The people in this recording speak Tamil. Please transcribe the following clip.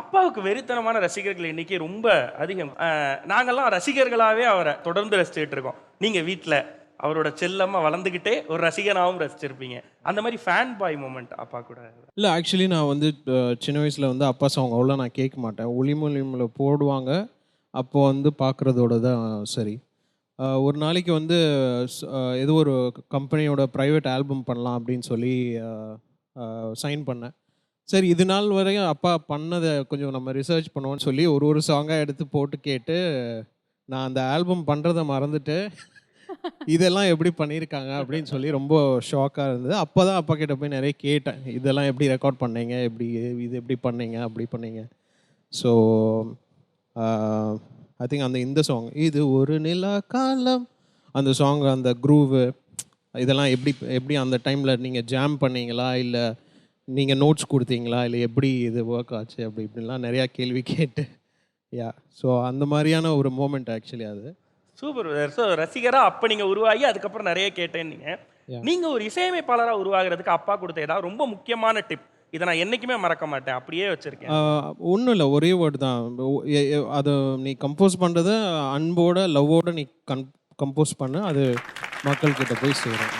அப்பாவுக்கு வெறித்தனமான ரசிகர்கள் எண்ணிக்கை ரொம்ப அதிகம். நாங்கெல்லாம் ரசிகர்களாவே அவரை தொடர்ந்து ரசிச்சுட்டு இருக்கோம். நீங்க வீட்ல அவரோட செல்லமா வளர்ந்துகிட்டே ஒரு ரசிகனாவும் ரசிச்சிருப்பீங்க. அந்த மாதிரி ஃபேன் பாய் மூமெண்ட் அப்பா கூட. இல்லை ஆக்சுவலி நான் வந்து சின்ன வயசில் வந்து அப்பா சாங் அவ்வளோ நான் கேட்க மாட்டேன். ஒளிமொழியில் போடுவாங்க, அப்போ வந்து பார்க்குறதோட தான் சரி. ஒரு நாளைக்கு வந்து ஏதோ ஒரு கம்பெனியோட ப்ரைவேட் ஆல்பம் பண்ணலாம் அப்படின்னு சொல்லி சைன் பண்ணேன். சரி இது நாள் வரையும் அப்பா பண்ணதை கொஞ்சம் நம்ம ரிசர்ச் பண்ணுவோன்னு சொல்லி ஒரு ஒரு சாங்காக எடுத்து போட்டு கேட்டு நான் அந்த ஆல்பம் பண்ணுறதை மறந்துட்டு இதெல்லாம் எப்படி பண்ணியிருக்காங்க அப்படின்னு சொல்லி ரொம்ப ஷாக்காக இருந்தது. அப்போ தான் அப்பா கிட்ட போய் நிறைய கேட்டேன், இதெல்லாம் எப்படி ரெக்கார்ட் பண்ணீங்க, எப்படி இது எப்படி பண்ணீங்க அப்படி பண்ணீங்க. ஸோ ஐ திங்க் அந்த இந்த சாங் இது ஒரு நிலா காலம், அந்த சாங் அந்த க்ரூவு இதெல்லாம் எப்படி எப்படி அந்த டைமில் நீங்கள் ஜாம் பண்ணீங்களா, இல்லை நீங்கள் நோட்ஸ் கொடுத்தீங்களா, இல்லை எப்படி இது ஒர்க் ஆச்சு அப்படி இப்படின்லாம் நிறையா கேள்வி கேட்டு யா. ஸோ அந்த மாதிரியான ஒரு மூமெண்ட் ஆக்சுவலி அது. சூப்பர். ஸோ ரசிகரா அப்ப நீங்க உருவாகி அதுக்கப்புறம் நிறைய கேட்டேன்னீங்க. நீங்க ஒரு இசையமைப்பாளரா உருவாகிறதுக்கு அப்பா கொடுத்த ஏதாவது ரொம்ப முக்கியமான டிப், இதை நான் என்னைக்குமே மறக்க மாட்டேன் அப்படியே வச்சிருக்கேன்? ஒன்றும் இல்லை, ஒரே வேர்டு தான். அதை நீ கம்போஸ் பண்ணுறத அன்போட லவ்வோட நீ கம்போஸ் பண்ண, அது மக்கள்கிட்ட போய் சேரும்.